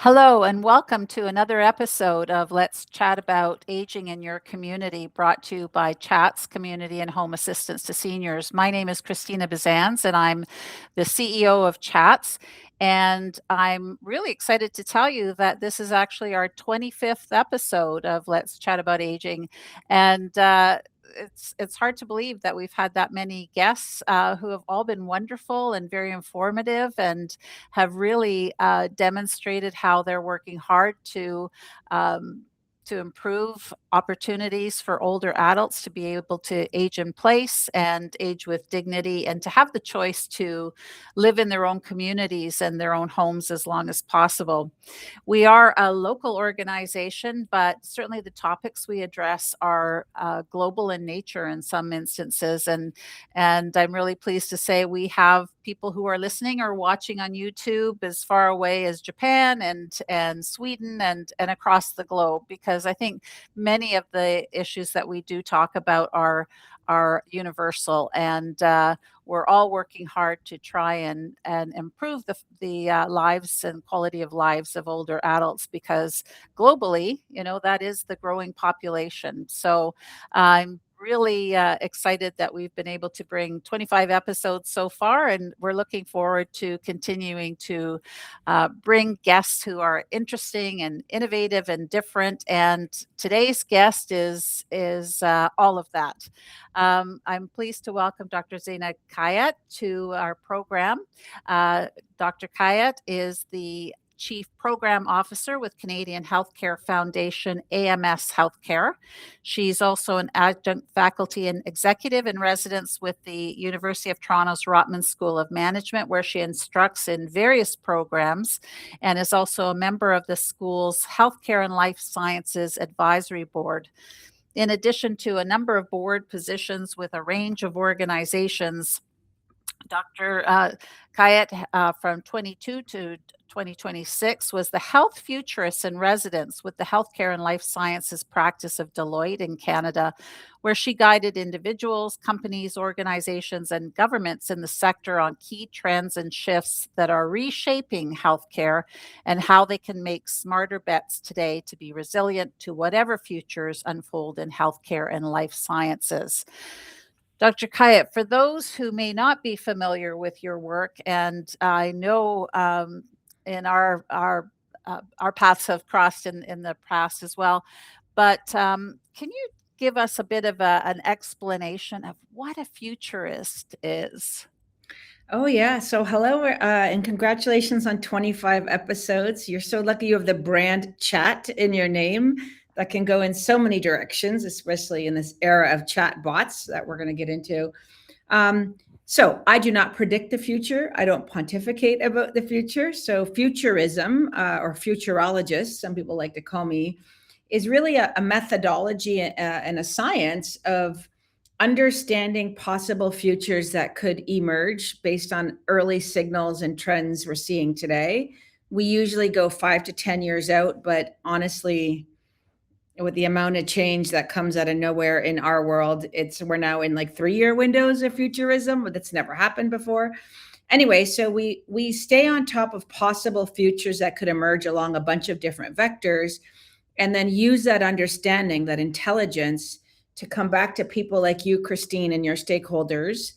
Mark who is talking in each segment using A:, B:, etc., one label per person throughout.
A: Hello, and welcome to another episode of Let's Chat About Aging in Your Community, brought to you by CHATS Community and Home Assistance to Seniors. My name is Christina Bisanz, and I'm the CEO of CHATS. And I'm really excited to tell you that this is actually our 25th episode of Let's Chat About Aging. And it's hard to believe that we've had that many guests who have all been wonderful and very informative, and have really demonstrated how they're working hard to improve opportunities for older adults to be able to age in place and age with dignity, and to have the choice to live in their own communities and their own homes as long as possible. We are a local organization, but certainly the topics we address are global in nature in some instances. And I'm really pleased to say we have people who are listening or watching on YouTube as far away as Japan and Sweden and across the globe, because I think many of the issues that we do talk about are universal, and we're all working hard to try and improve the lives and quality of lives of older adults, because globally, that is the growing population. So I'm really excited that we've been able to bring 25 episodes so far, and we're looking forward to continuing to bring guests who are interesting and innovative and different. And today's guest is all of that. I'm pleased to welcome Dr. Zanya Khayat to our program. Dr. Khayat is the Chief Program Officer with Canadian Healthcare Foundation, AMS Healthcare. She's also an Adjunct Faculty and Executive in residence with the University of Toronto's Rotman School of Management, where she instructs in various programs, and is also a member of the school's Healthcare and Life Sciences Advisory Board. In addition to a number of board positions with a range of organizations, Dr. Khayat, from 22 to 2026, was the health futurist in residence with the Healthcare and Life Sciences practice of Deloitte in Canada, where she guided individuals, companies, organizations, and governments in the sector on key trends and shifts that are reshaping healthcare and how they can make smarter bets today to be resilient to whatever futures unfold in healthcare and life sciences. Dr. Khayat, for those who may not be familiar with your work, and I know in our paths have crossed in the past as well, but can you give us a bit of an explanation of what a futurist is?
B: Oh, yeah. So, hello, and congratulations on 25 episodes. You're so lucky you have the brand chat in your name that can go in so many directions, especially in this era of chat bots that we're going to get into. So, I do not predict the future. I don't pontificate about the future. So, futurism or futurologist, some people like to call me, is really a methodology and a science of understanding possible futures that could emerge based on early signals and trends we're seeing today. We usually go 5 to 10 years out, but honestly, with the amount of change that comes out of nowhere in our world, we're now in like 3 year windows of futurism, but that's never happened before. Anyway, so we stay on top of possible futures that could emerge along a bunch of different vectors, and then use that understanding, that intelligence, to come back to people like you, Christine, and your stakeholders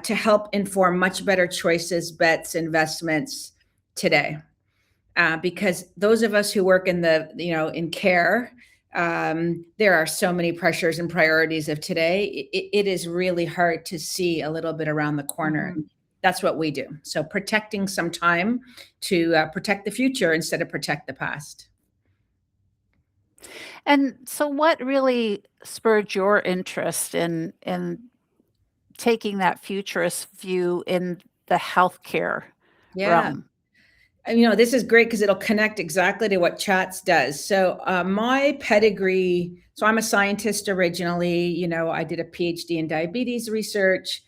B: to help inform much better choices, bets, investments today. Because those of us who work in care, there are so many pressures and priorities of today. It is really hard to see a little bit around the corner.
A: Mhm.
B: That's what we do. So protecting some time to protect the future instead of protect the past.
A: And so, what really spurred your interest in taking that futurist view in the healthcare
B: Yeah.
A: realm?
B: This is great because it'll connect exactly to what Chats does. So, my pedigree, so I'm a scientist originally. I did a PhD in diabetes research.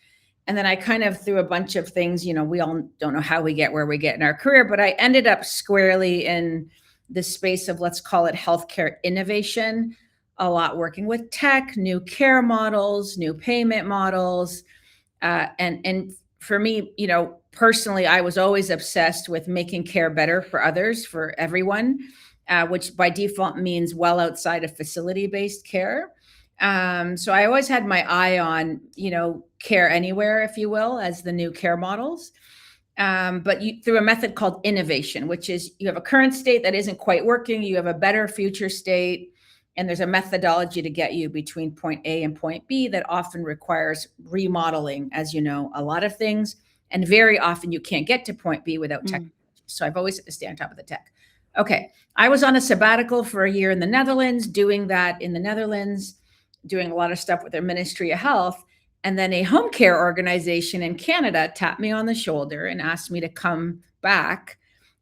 B: And then I kind of through a bunch of things, we all don't know how we get where we get in our career, but I ended up squarely in the space of, let's call it, healthcare innovation, a lot working with tech, new care models, new payment models, and for me, personally, I was always obsessed with making care better for others, for everyone, which by default means well outside of facility-based care. So I always had my eye on, care anywhere, if you will, as the new care models. But through a method called innovation, which is you have a current state that isn't quite working, you have a better future state, and there's a methodology to get you between point A and point B that often requires remodeling, as you know, a lot of things. And very often you can't get to point B without technology. So I've always had to stay on top of the tech. Okay. I was on a sabbatical for a year in the Netherlands, doing that in the Netherlands, doing a lot of stuff with their Ministry of Health. And then a home care organization in Canada tapped me on the shoulder and asked me to come back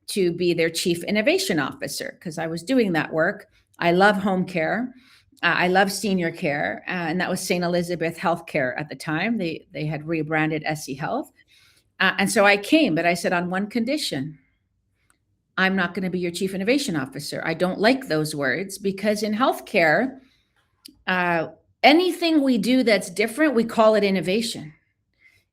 B: to be their chief innovation officer because I was doing that work. I love home care. I love senior care. And that was St. Elizabeth Healthcare at the time. They had rebranded SE Health. And so I came, but I said on one condition. I'm not going to be your chief innovation officer. I don't like those words because in healthcare, anything we do that's different, we call it innovation.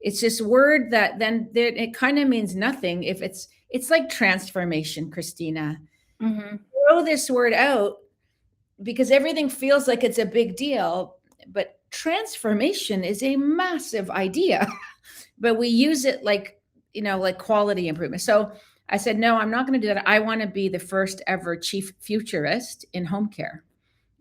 B: It's this word that then it kind of means nothing if it's like transformation, Christina. Throw this word out because everything feels like it's a big deal, but transformation is a massive idea, but we use it like quality improvement. So I said, no, I'm not going to do that. I want to be the first ever chief futurist in home care.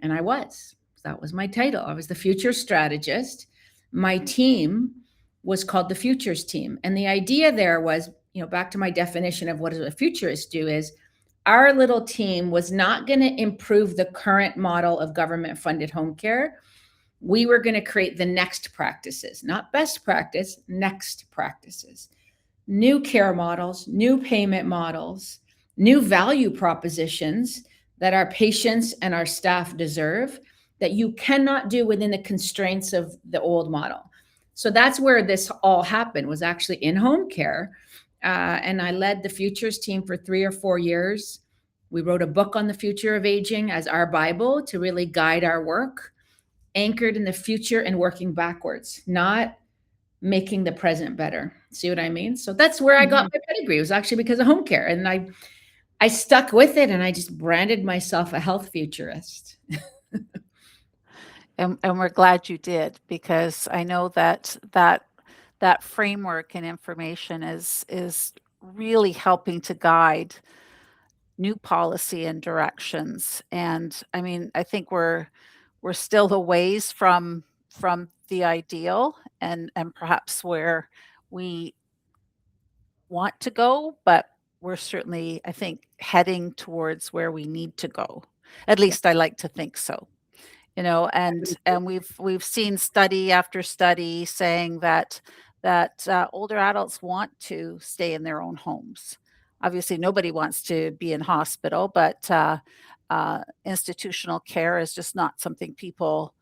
B: And I was. That was my title. I was the future strategist. My team was called the futures team. And the idea there was, back to my definition of what does a futurist do is our little team was not going to improve the current model of government funded home care. We were going to create the next practices, not best practice, next practices. New care models, new payment models, new value propositions that our patients and our staff deserve that you cannot do within the constraints of the old model. So that's where this all happened, was actually in home care. And I led the futures team for 3 or 4 years. We wrote a book on the future of aging as our Bible to really guide our work, anchored in the future and working backwards, not making the present better. See what I mean? So that's where I got my pedigree. It was actually because of home care. And I stuck with it and I just branded myself a health futurist.
A: And we're glad you did, because I know that framework and information is really helping to guide new policy and directions. And I mean, I think we're still a ways from the ideal and perhaps where we want to go, but we're certainly, I think, heading towards where we need to go. At least I like to think so. And we've seen study after study saying that older adults want to stay in their own homes. Obviously, nobody wants to be in hospital, but institutional care is just not something people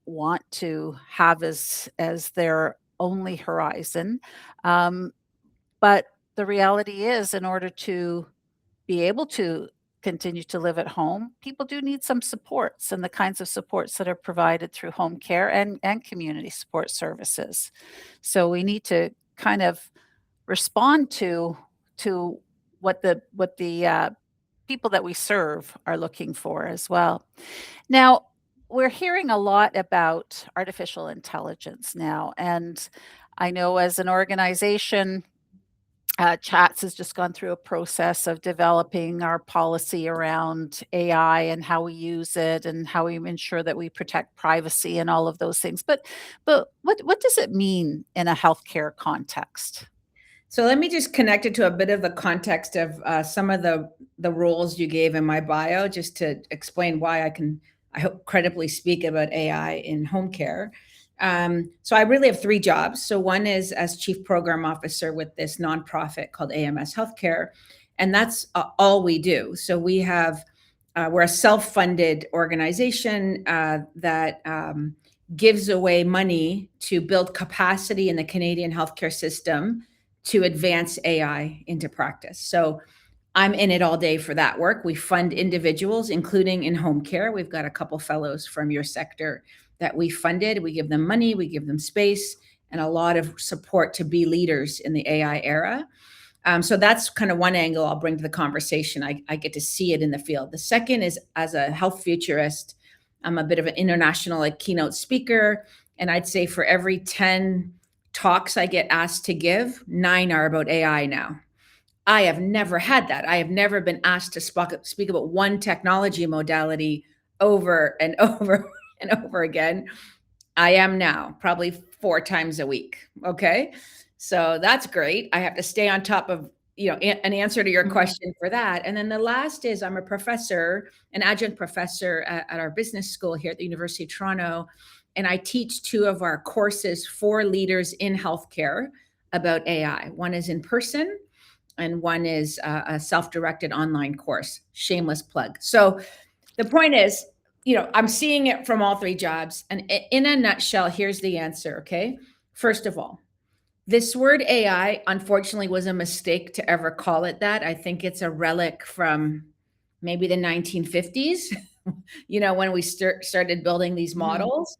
A: want to have as their only horizon. But the reality is, in order to be able to continue to live at home, people do need some supports, and the kinds of supports that are provided through home care and community support services. So we need to kind of respond to what the people that we serve are looking for as well. Now, we're hearing a lot about artificial intelligence now, and I know as an organization, CHATS has just gone through a process of developing our policy around AI and how we use it and how we ensure that we protect privacy and all of those things. But what does it mean in a healthcare context?
B: So let me just connect it to a bit of the context of some of the roles you gave in my bio, just to explain why I hope, credibly speak about AI in home care. So I really have 3 jobs. So one is as chief program officer with this nonprofit called AMS Healthcare, and that's all we do. So we have we're a self-funded organization that gives away money to build capacity in the Canadian healthcare system to advance AI into practice. So I'm in it all day for that work. We fund individuals, including in home care. We've got a couple fellows from your sector that we funded. We give them money, we give them space, and a lot of support to be leaders in the AI era. So that's kind of one angle I'll bring to the conversation. I get to see it in the field. The second is, as a health futurist, I'm a bit of an international keynote speaker. And I'd say for every 10 talks I get asked to give, 9 are about AI now. I have never had that. I have never been asked to speak about one technology modality over and over and over again. I am now, probably 4 times a week. Okay. So that's great. I have to stay on top of, an answer to your question for that. And then the last is, I'm a professor, an adjunct professor at our business school here at the University of Toronto. And I teach 2 of our courses for leaders in healthcare about AI. One is in person, and one is a self-directed online course. Shameless plug. So the point is, I'm seeing it from all 3 jobs. And in a nutshell, here's the answer, okay? First of all, this word AI, unfortunately, was a mistake to ever call it that. I think it's a relic from maybe the 1950s, when we started building these models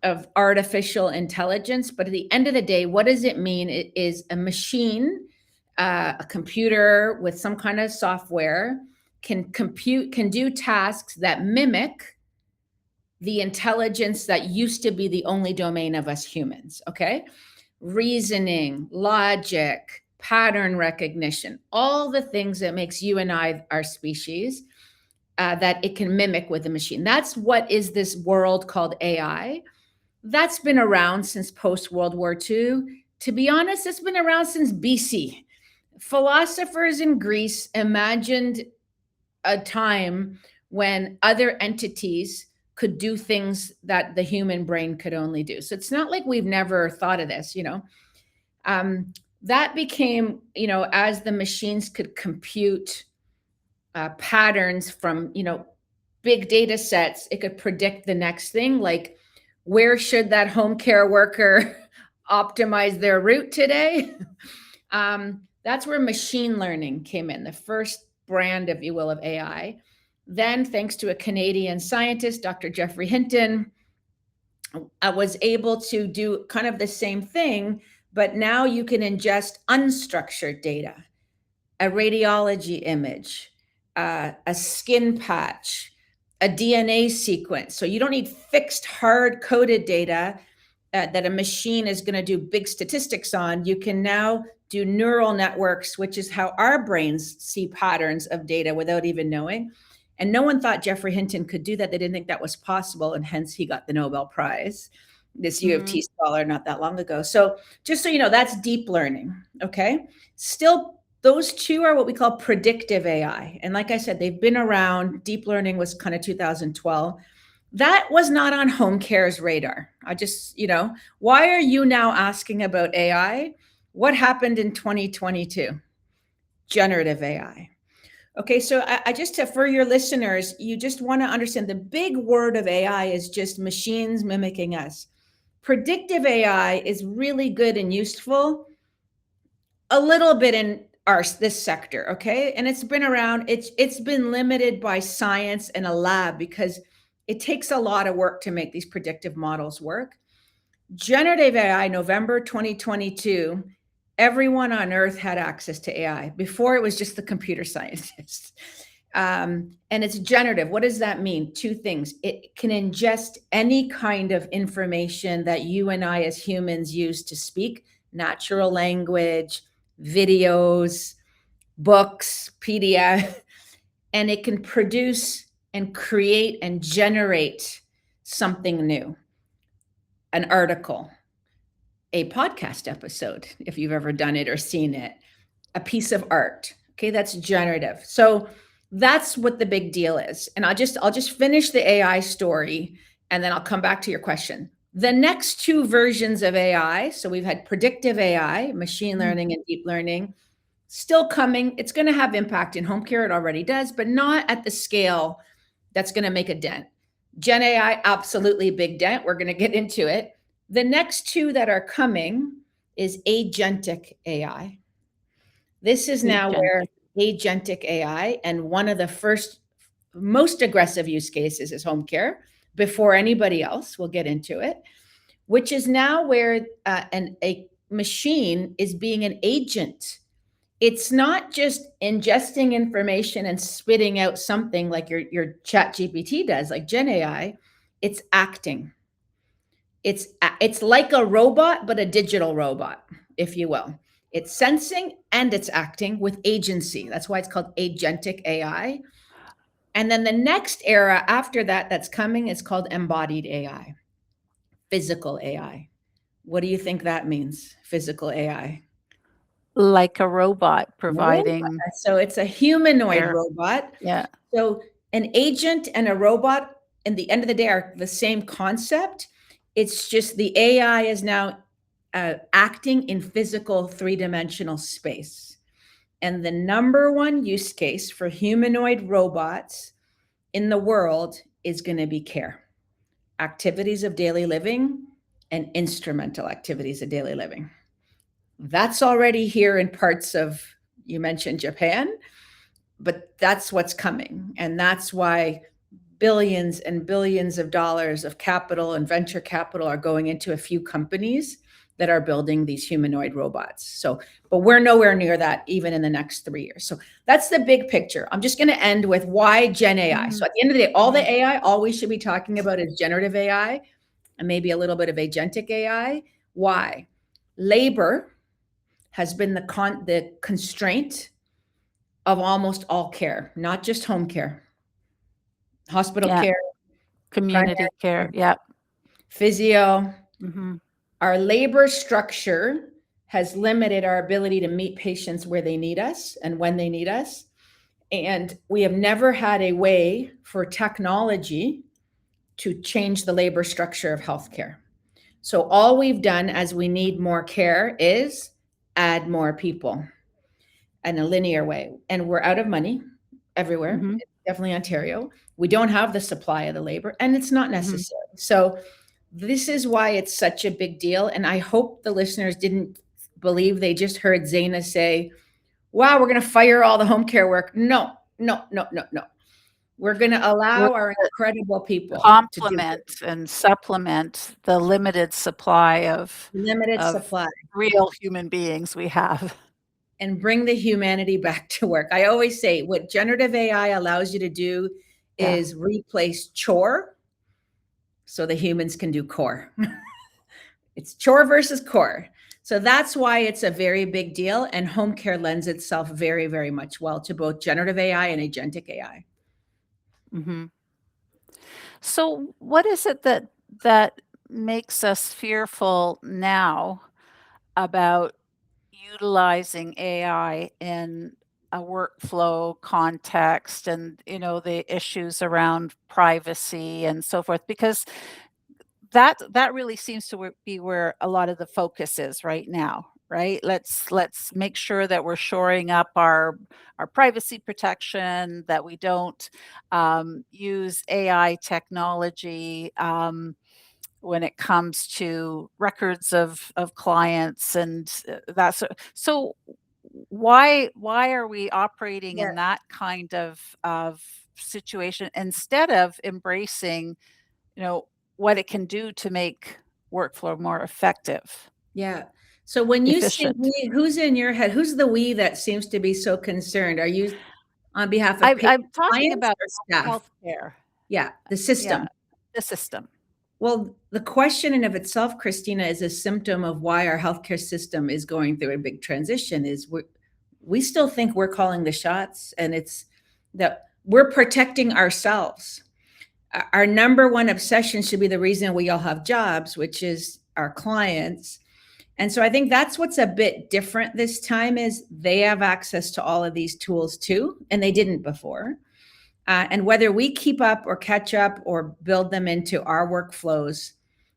B: of artificial intelligence. But at the end of the day, what does it mean? It is a machine, a computer with some kind of software can do tasks that mimic the intelligence that used to be the only domain of us humans, okay? Reasoning, logic, pattern recognition, all the things that makes you and I our species, that it can mimic with the machine. That's what is this world called AI. That's been around since post-World War II. To be honest, it's been around since BC. Philosophers in Greece imagined a time when other entities could do things that the human brain could only do. So it's not like we've never thought of this, that became, as the machines could compute patterns from, big data sets, it could predict the next thing, like where should that home care worker optimize their route today? That's where machine learning came in, the first brand, if you will, of AI. Then, thanks to a Canadian scientist, Dr. Geoffrey Hinton, I was able to do kind of the same thing, but now you can ingest unstructured data, a radiology image, a skin patch, a DNA sequence. So you don't need fixed, hard-coded data that a machine is going to do big statistics on. You can now do neural networks, which is how our brains see patterns of data without even knowing. And no one thought Geoffrey Hinton could do that. They didn't think that was possible. And hence he got the Nobel Prize, this U of T scholar, not that long ago. So just so you know, that's deep learning. Okay. Still, those 2 are what we call predictive AI. And like I said, they've been around. Deep learning was kind of 2012. That was not on home care's radar. I just, why are you now asking about AI? What happened in 2022? Generative AI. Okay, so I just, for your listeners, you just want to understand the big word of AI is just machines mimicking us. Predictive AI is really good and useful a little bit in this sector, okay? And it's been around, it's been limited by science and a lab because it takes a lot of work to make these predictive models work. Generative AI, November 2022, everyone on earth had access to AI. Before it was just the computer scientists. And it's generative. What does that mean? 2 things. It can ingest any kind of information that you and I as humans use to speak, natural language, videos, books, PDF, and it can produce and create and generate something new, an article, a podcast episode, if you've ever done it or seen it, a piece of art. Okay, that's generative. So that's what the big deal is. And I'll just finish the AI story and then I'll come back to your question. The next 2 versions of AI, so we've had predictive AI, machine learning and deep learning, still coming. It's going to have impact in home care. It already does, but not at the scale that's going to make a dent. Gen AI, absolutely big dent. We're going to get into it. The next 2 that are coming is agentic AI. This is now where agentic AI, and one of the first most aggressive use cases is home care before anybody else. We'll get into it. which is now where a machine is being an agent. It's not just ingesting information and spitting out something like your chat GPT does, like Gen AI. It's acting. It's like a robot, but a digital robot, if you will. It's sensing and it's acting with agency. That's why it's called agentic AI. And then the next era after that that's coming is called embodied AI, physical AI. What do you think that means, physical AI?
A: Like a robot
B: Robot.
A: providing
B: So it's a humanoid
A: care.
B: robot.
A: Yeah.
B: So an agent and a robot, in the end of the day, are the same concept. It's just the AI is now acting in physical three-dimensional space. And the number one use case for humanoid robots in the world is going to be care, activities of daily living, and instrumental activities of daily living. That's already here in parts of, you mentioned Japan, but that's what's coming. And that's why billions and billions of dollars of capital and venture capital are going into a few companies that are building these humanoid robots. So, but we're nowhere near that even in the next 3 years. So that's the big picture. I'm just going to end with why Gen AI. So at the end of the day, all the AI, all we should be talking about is generative AI and maybe a little bit of agentic AI. Why? Labor has been the constraint of almost all care, not just home care, hospital
A: Yeah.
B: care,
A: Community care. Yeah.
B: physio.
A: Mm-hmm.
B: Our labor structure has limited our ability to meet patients where they need us and when they need us. And we have never had a way for technology to change the labor structure of healthcare. So all we've done as we need more care is add more people in a linear way. And we're out of money everywhere,
A: Mm-hmm.
B: definitely Ontario. We don't have the supply of the labor, and it's not necessary. Mm-hmm. So this is why it's such a big deal. And I hope the listeners didn't believe they just heard Zanya say, wow, we're going to fire all the home care work. No. We're going to allow our incredible people
A: complement and supplement the limited supply of
B: supply,
A: real human beings we have.
B: And bring the humanity back to work. I always say what generative AI allows you to do is replace chore so the humans can do core. It's chore versus core. So that's why it's a very big deal. And home care lends itself very, very much well to both generative AI and agentic AI.
A: Mm-hmm. So what is it that makes us fearful now about utilizing AI in a workflow context and, the issues around privacy and so forth? Because that really seems to be where a lot of the focus is right now, right? Let's make sure that we're shoring up our privacy protection, that we don't use AI technology when it comes to records of clients and that's so. Why are we operating in that kind of situation instead of embracing, what it can do to make workflow more effective?
B: Yeah. So when you say
A: efficient.
B: who's in your head? Who's the we that seems to be so concerned? Are you on behalf of
A: I'm talking
B: clients
A: about
B: or staff?
A: healthcare.
B: Yeah, the system.
A: Yeah, the system.
B: Well, the question in of itself, Christina, is a symptom of why our healthcare system is going through a big transition. Is we still think we're calling the shots, and it's that we're protecting ourselves. Our number one obsession should be the reason we all have jobs, which is our clients. And so I think that's what's a bit different this time is they have access to all of these tools too, and they didn't before. And whether we keep up or catch up or build them into our workflows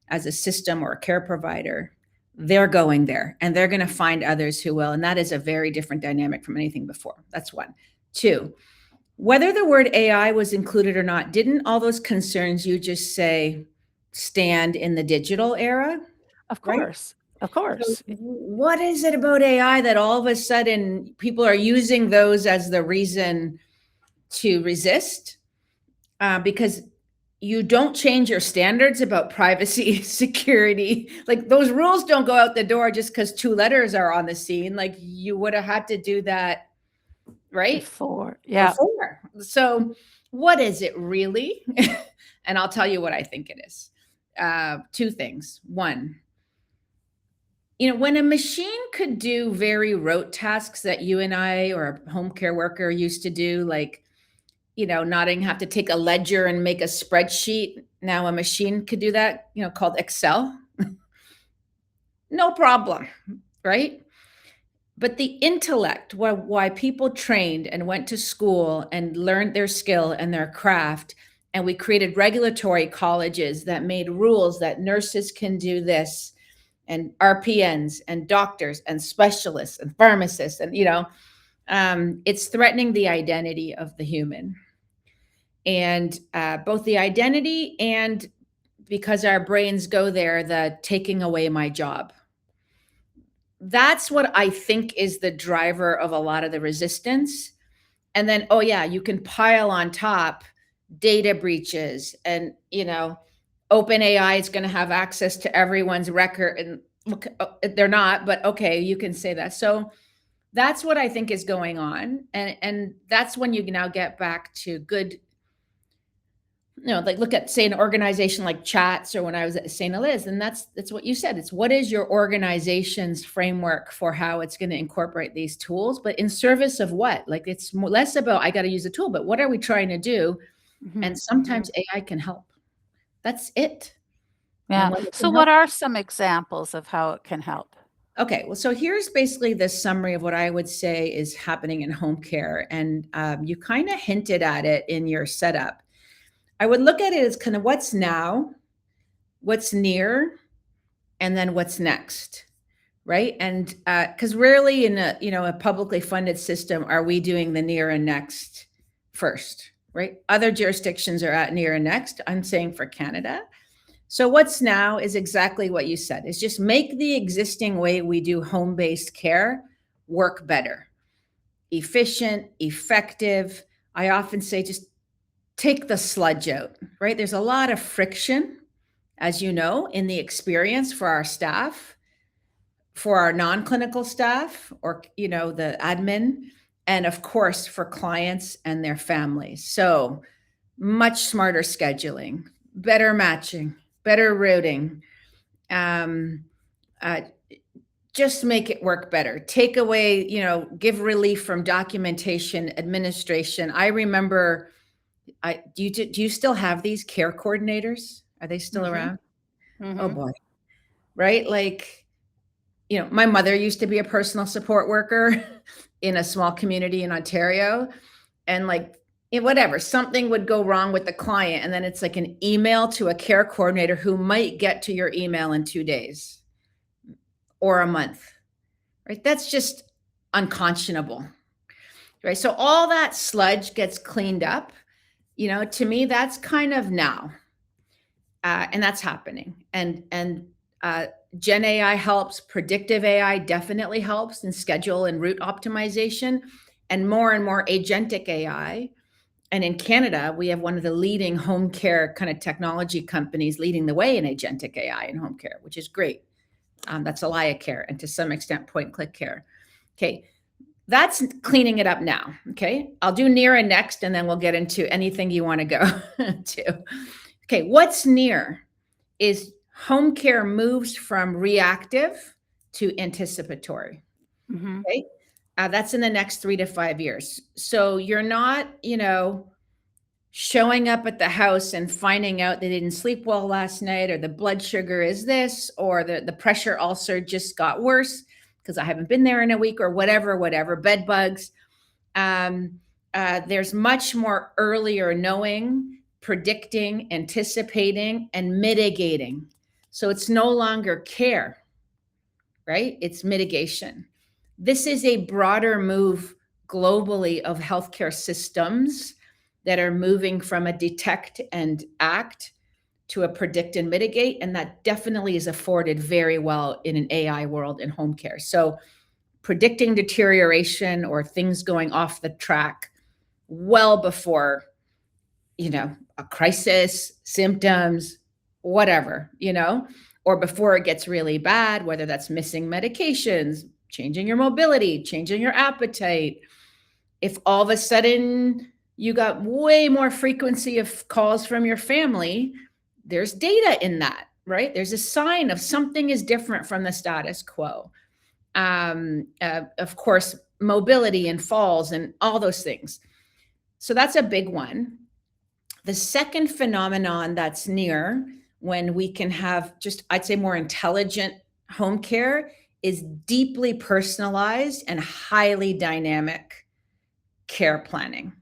B: as a system or a care provider, they're going there and they're going to find others who will. And that is a very different dynamic from anything before. That's one. Two, whether the word AI was included or not, didn't all those concerns you just say stand in the digital era?
A: Of course. Right? Of course.
B: So what is it about AI that all of a sudden people are using those as the reason to resist? Because you don't change your standards about privacy, security. Like those rules don't go out the door just because 2 letters are on the scene. Like you would have had to do that, right?
A: Before. Yeah.
B: Before. So what is it really? And I'll tell you what I think it is. 2 things. One, when a machine could do very rote tasks that you and I or a home care worker used to do, like, not even have to take a ledger and make a spreadsheet. Now a machine could do that, called Excel. No problem, right? But the intellect, why people trained and went to school and learned their skill and their craft, and we created regulatory colleges that made rules that nurses can do this, and RPNs and doctors and specialists and pharmacists, and it's threatening the identity of the human. And both the identity and, because our brains go there, the taking away my job. That's what I think is the driver of a lot of the resistance. And then, oh yeah, you can pile on top data breaches, and OpenAI is going to have access to everyone's record, and look, they're not, but okay, you can say that. So that's what I think is going on. And that's when you now get back to good, like look at, say, an organization like CHATS, or when I was at St. Eliz, and that's what you said. It's what is your organization's framework for how it's going to incorporate these tools, but in service of what? Like it's less about I got to use a tool, but what are we trying to do?
A: Mm-hmm.
B: And sometimes AI can help. That's it.
A: Yeah. So what are some examples of how it can help?
B: Okay, well, so here's basically the summary of what I would say is happening in home care. And you kind of hinted at it in your setup. I would look at it as kind of what's now, what's near, and then what's next, right? And because rarely in a publicly funded system are we doing the near and next first, right? Other jurisdictions are at near and next. I'm saying for Canada. So what's now is exactly what you said. Is just make the existing way we do home-based care work better, efficient, effective. I often say just take the sludge out, right? There's a lot of friction, as you know, in the experience for our staff, for our non-clinical staff, or, the admin, and of course for clients and their families. So much smarter scheduling, better matching, better routing, just make it work better. Take away, give relief from documentation, administration. I remember, do you still have these care coordinators? Are they still around?
A: Mm-hmm.
B: Oh boy, right? Like, my mother used to be a personal support worker in a small community in Ontario, and like, whatever, something would go wrong with the client, and then it's like an email to a care coordinator who might get to your email in 2 days or a month, right? That's just unconscionable, right? So all that sludge gets cleaned up. To me, that's kind of now, and that's happening. And Gen AI helps. Predictive AI definitely helps in schedule and route optimization, and more agentic AI. And in Canada, we have one of the leading home care kind of technology companies leading the way in agentic AI in home care, which is great. That's Alaya Care, and to some extent, Point Click Care. Okay, that's cleaning it up now. Okay, I'll do near and next, and then we'll get into anything you want to go to. Okay, what's near is home care moves from reactive to anticipatory.
A: Mm-hmm.
B: Okay, that's in the next 3 to 5 years. So you're not, showing up at the house and finding out they didn't sleep well last night, or the blood sugar is this, or the pressure ulcer just got worse because I haven't been there in a week, or whatever, bed bugs. There's much more earlier knowing, predicting, anticipating, and mitigating. So it's no longer care, right? It's mitigation. This is a broader move globally of healthcare systems that are moving from a detect and act to a predict and mitigate. And that definitely is afforded very well in an AI world in home care. So predicting deterioration or things going off the track well before, a crisis, symptoms, whatever, or before it gets really bad, whether that's missing medications, changing your mobility, changing your appetite. If all of a sudden you got way more frequency of calls from your family, there's data in that, right? There's a sign of something is different from the status quo. Of course, mobility and falls and all those things. So that's a big one. The second phenomenon that's near when we can have just, I'd say, more intelligent home care is deeply personalized and highly dynamic care planning.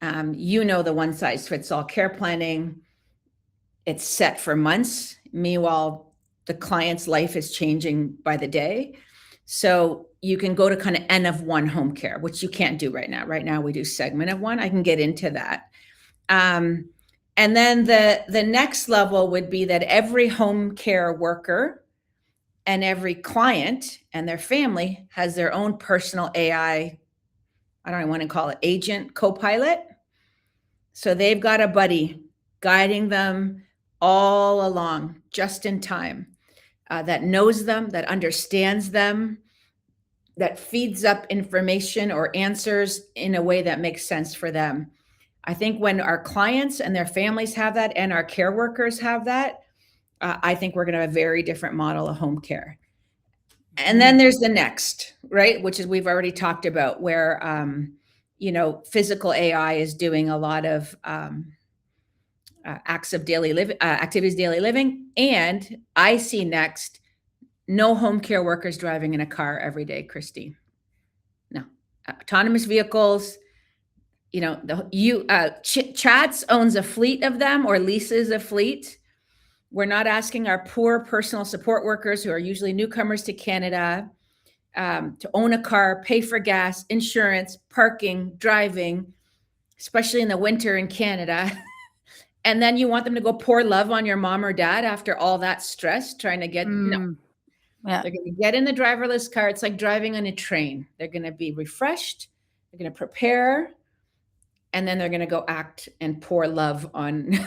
B: The one size fits all care planning, it's set for months. Meanwhile, the client's life is changing by the day. So you can go to kind of N of one home care, which you can't do right now. Right now we do segment of one. I can get into that. And then the next level would be that every home care worker and every client and their family has their own personal AI, I don't want to call it agent, co-pilot. So they've got a buddy guiding them all along, just in time, that knows them, that understands them, that feeds up information or answers in a way that makes sense for them. I think when our clients and their families have that and our care workers have that, I think we're going to have a very different model of home care. And then there's the next, right, which is we've already talked about, where physical AI is doing a lot of activities daily living, and I see next no home care workers driving in a car every day, Christine. No, autonomous vehicles. CHATS owns a fleet of them or leases a fleet. We're not asking our poor personal support workers, who are usually newcomers to Canada, to own a car, pay for gas, insurance, parking, driving, especially in the winter in Canada. And then you want them to go pour love on your mom or dad after all that stress trying to get, no. Yeah. They're going to get in the driverless car. It's like driving on a train. They're going to be refreshed. They're going to prepare. And then they're going to go act and pour love on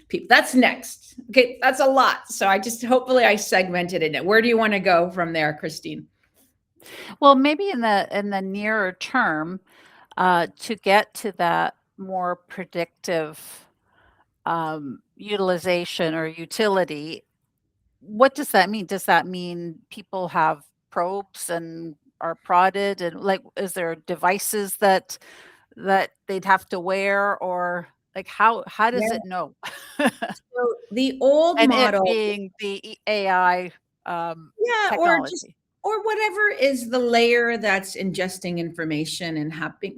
B: people. That's next. Okay, that's a lot. So hopefully I segmented it. Where do you want to go from there, Christine?
A: Well, maybe in the nearer term, to get to that more predictive utilization or utility, what does that mean? Does that mean people have probes and are prodded, and is there devices that they'd have to wear, or how does it know?
B: So the old
A: and
B: model,
A: it being the AI technology.
B: or whatever is the layer that's ingesting information and happening,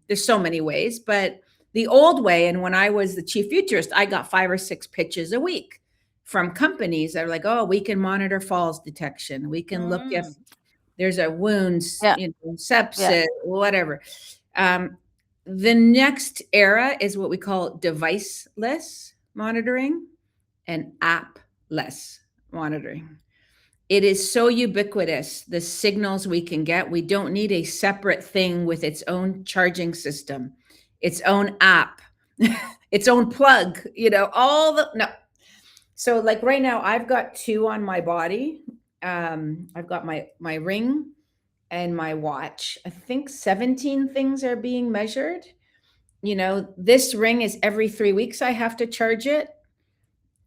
B: there's so many ways, but the old way, and when I was the chief futurist, I got 5 or 6 pitches a week from companies that are like, oh, we can monitor falls detection. We can look if there's a wound, sepsis, whatever. The next era is what we call deviceless monitoring and app-less monitoring. It is so ubiquitous, the signals we can get. We don't need a separate thing with its own charging system, its own app, its own plug, no. So right now I've got 2 on my body. I've got my ring and my watch. I think 17 things are being measured. This ring is every 3 weeks I have to charge it.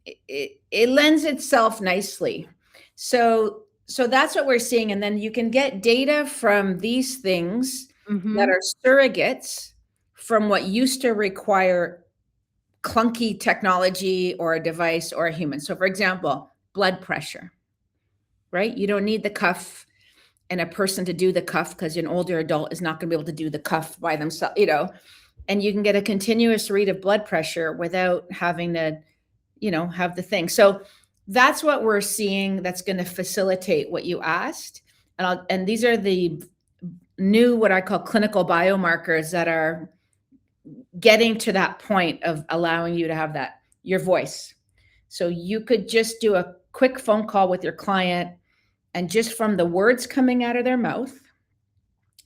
B: It lends itself nicely. So that's what we're seeing. And then you can get data from these things that are surrogates from what used to require clunky technology or a device or a human. So for example, blood pressure, right? You don't need the cuff and a person to do the cuff, because an older adult is not going to be able to do the cuff by themselves, and you can get a continuous read of blood pressure without having to, have the thing. So that's what we're seeing that's going to facilitate what you asked. And these are the new, what I call clinical biomarkers that are getting to that point of allowing you to have your voice. So you could just do a quick phone call with your client, and just from the words coming out of their mouth,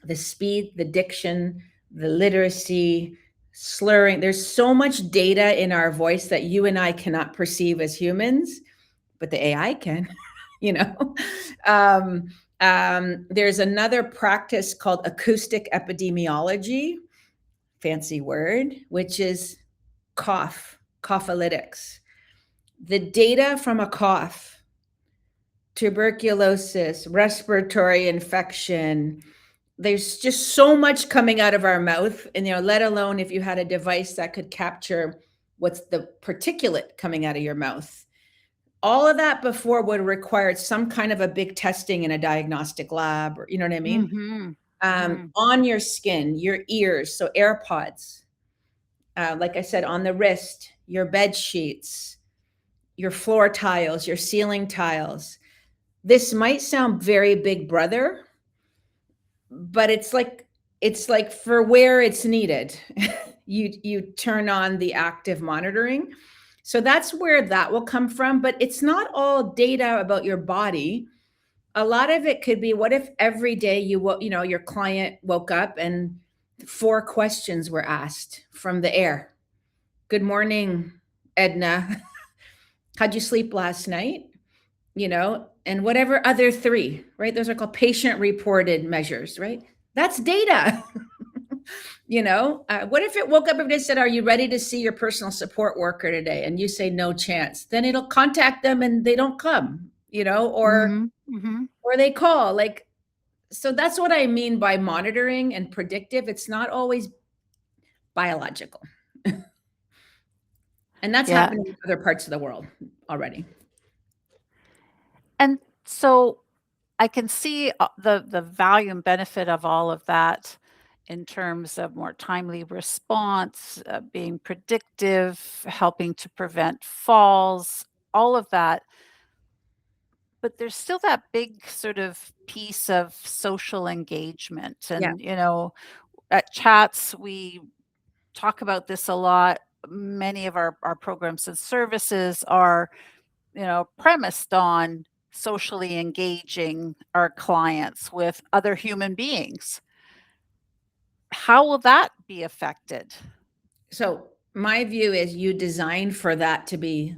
B: the speed, the diction, the literacy, slurring. There's so much data in our voice that you and I cannot perceive as humans, but the AI can, you know. There's another practice called acoustic epidemiology, fancy word, which is coughalytics. The data from a cough, tuberculosis, respiratory infection, there's just so much coming out of our mouth, and let alone if you had a device that could capture what's the particulate coming out of your mouth. All of that before would have required some kind of a big testing in a diagnostic lab, or you know what I mean? On your skin, your ears, so AirPods, like I said, on the wrist, your bed sheets, your floor tiles, your ceiling tiles. This might sound very big brother, but it's like for where it's needed. you turn on the active monitoring. So that's where that will come from, but it's not all data about your body. A lot of it could be, what if every day your client woke up and 4 questions were asked from the air. Good morning, Edna. How'd you sleep last night? And whatever other 3, right? Those are called patient reported measures, right? That's data. What if it woke up every day and said, are you ready to see your personal support worker today? And you say, no chance. Then it'll contact them and they don't come, or they call. So that's what I mean by monitoring and predictive. It's not always biological. And that's happening in other parts of the world already.
A: And so I can see the value and benefit of all of that in terms of more timely response, being predictive, helping to prevent falls, all of that. But there's still that big sort of piece of social engagement. And, at Chats, we talk about this a lot. Many of our programs and services are, premised on socially engaging our clients with other human beings. How will that be affected?
B: So my view is you design for that to be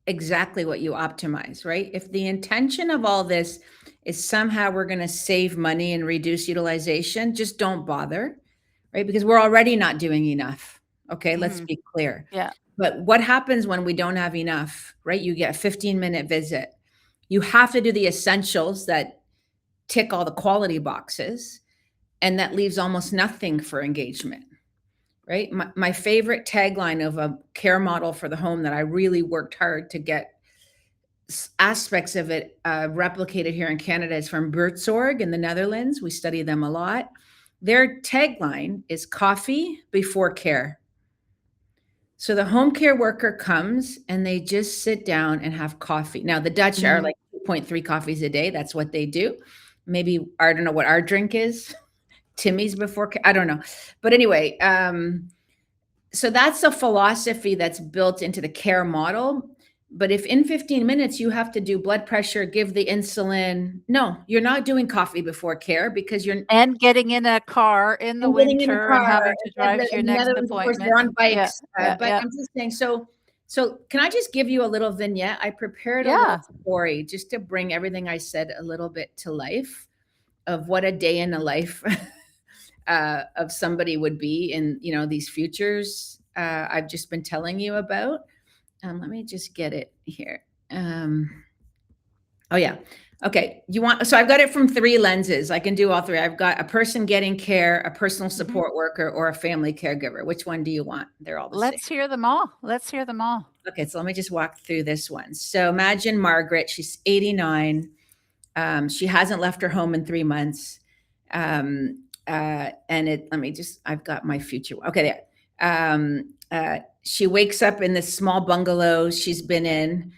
B: exactly what you optimize, right? If the intention of all this is somehow we're going to save money and reduce utilization, just don't bother, right? Because we're already not doing enough. Okay, let's be clear.
A: Yeah.
B: But what happens when we don't have enough, right? You get a 15-minute visit. You have to do the essentials that tick all the quality boxes, and that leaves almost nothing for engagement, right? My favorite tagline of a care model for the home that I really worked hard to get aspects of it replicated here in Canada is from Buurtzorg in the Netherlands. We study them a lot. Their tagline is coffee before care. So the home care worker comes and they just sit down and have coffee. Now the Dutch are like 2.3 coffees a day. That's what they do. Maybe, I don't know what our drink is. Timmy's before, I don't know. But anyway, so that's a philosophy that's built into the care model. But if in 15 minutes you have to do blood pressure, give the insulin, no, you're not doing coffee before care because you're
A: and getting in a car in the winter and having to drive to your next appointment.
B: Of course, they're on bikes. But I'm just saying, so can I just give you a little vignette? I prepared a little story just to bring everything I said a little bit to life of what a day in the life of somebody would be in, these futures I've just been telling you about. Let me just get it here. Oh yeah. Okay. So I've got it from 3 lenses. I can do all 3. I've got a person getting care, a personal support worker, or a family caregiver. Which one do you want? They're all the same.
A: Let's hear them all. Let's hear them all.
B: Okay. So let me just walk through this one. So imagine Margaret, she's 89. She hasn't left her home in 3 months. And I've got my future. Okay. There. She wakes up in this small bungalow she's been in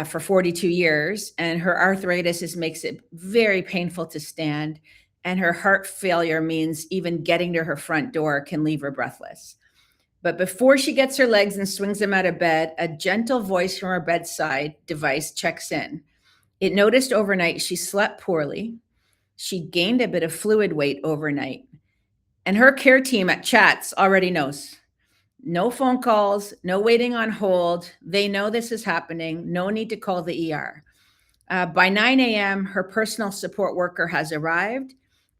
B: for 42 years, and her arthritis makes it very painful to stand, and her heart failure means even getting to her front door can leave her breathless. But before she gets her legs and swings them out of bed, a gentle voice from her bedside device checks in. It noticed overnight she slept poorly. She gained a bit of fluid weight overnight. And her care team at Chats already knows. No phone calls, no waiting on hold. They know this is happening. No need to call the ER. By 9 a.m., her personal support worker has arrived.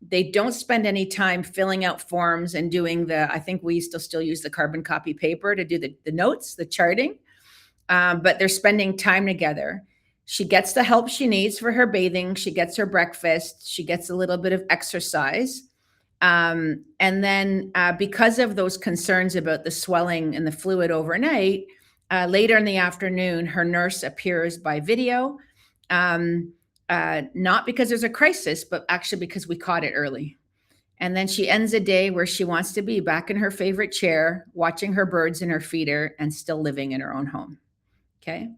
B: They don't spend any time filling out forms and doing I think we still use the carbon copy paper to do the notes, the charting, but they're spending time together. She gets the help she needs for her bathing. She gets her breakfast. She gets a little bit of exercise. And then because of those concerns about the swelling and the fluid overnight, later in the afternoon, her nurse appears by video, not because there's a crisis, but actually because we caught it early. And then she ends a day where she wants to be back in her favorite chair, watching her birds in her feeder and still living in her own home. Okay.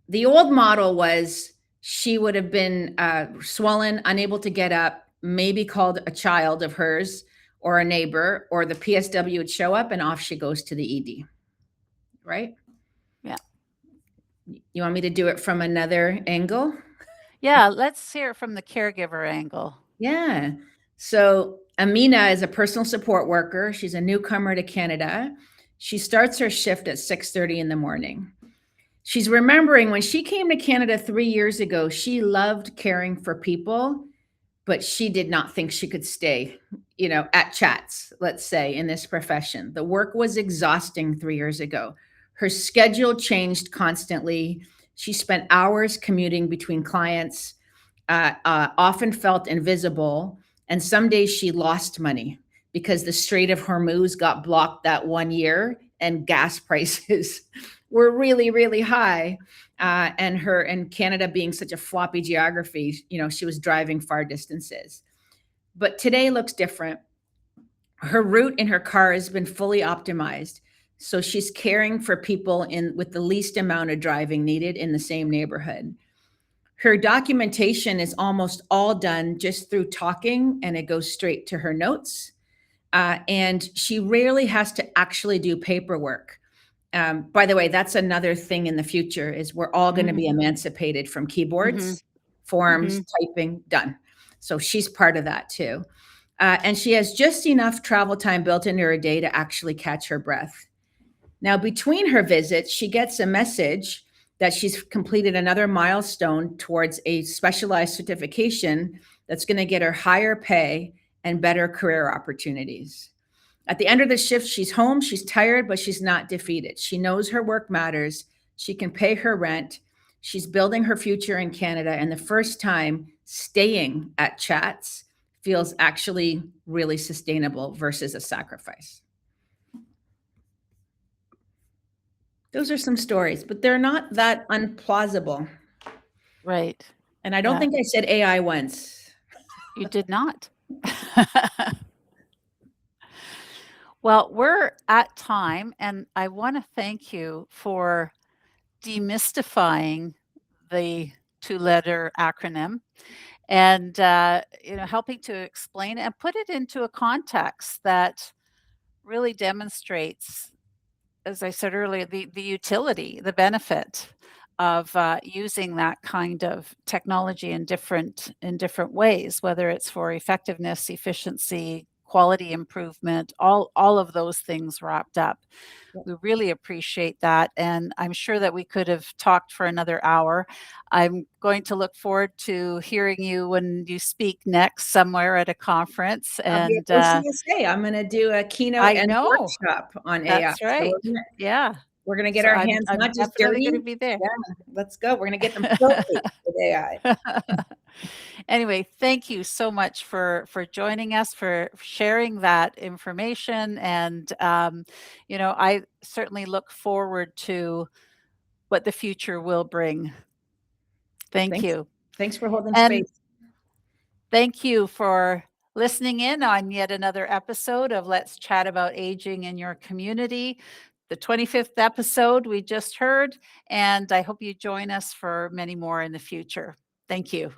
B: The old model was she would have been swollen, unable to get up, maybe called a child of hers or a neighbor, or the PSW would show up and off she goes to the ED. Right?
A: Yeah.
B: You want me to do it from another angle?
A: Yeah, let's hear it from the caregiver angle.
B: Yeah. So Amina is a personal support worker. She's a newcomer to Canada. She starts her shift at 6:30 in the morning. She's remembering when she came to Canada 3 years ago, she loved caring for people, but she did not think she could stay, at Chats, let's say, in this profession. The work was exhausting 3 years ago. Her schedule changed constantly. She spent hours commuting between clients, often felt invisible, and some days she lost money because the Strait of Hormuz got blocked that 1 year and gas prices were really, really high. And Canada being such a floppy geography, she was driving far distances. But today looks different. Her route in her car has been fully optimized. So she's caring for people with the least amount of driving needed in the same neighborhood. Her documentation is almost all done just through talking, and it goes straight to her notes. And she rarely has to actually do paperwork. By the way, that's another thing in the future is we're all going to be emancipated from keyboards, forms, typing, done. So she's part of that too. And she has just enough travel time built into her day to actually catch her breath. Now, between her visits, she gets a message that she's completed another milestone towards a specialized certification that's going to get her higher pay and better career opportunities. At the end of the shift, she's home, she's tired, but she's not defeated. She knows her work matters. She can pay her rent. She's building her future in Canada. And the first time staying at Chats feels actually really sustainable versus a sacrifice. Those are some stories, but they're not that unplausible.
A: Right.
B: And I don't think I said AI once.
A: You did not. Well, we're at time, and I want to thank you for demystifying the two-letter acronym and helping to explain it and put it into a context that really demonstrates, as I said earlier, the utility, the benefit of using that kind of technology in different ways, whether it's for effectiveness, efficiency, quality improvement, all of those things wrapped up. We really appreciate that, and I'm sure that we could have talked for another hour. I'm going to look forward to hearing you when you speak next somewhere at a conference.
B: I'll be
A: And
B: at OCSA. I'm going to do a keynote and workshop on AI.
A: That's right.
B: So we're going to get
A: So
B: our hands
A: I'm
B: not just
A: definitely
B: dirty.
A: going to be there.
B: Yeah, let's go. We're going to get them filthy with AI.
A: Anyway, thank you so much for joining us, for sharing that information. And, I certainly look forward to what the future will bring. Thank you.
B: Thanks for holding
A: And
B: space.
A: thank you for listening in on yet another episode of Let's Chat About Aging in Your Community, the 25th episode we just heard, and I hope you join us for many more in the future. Thank you.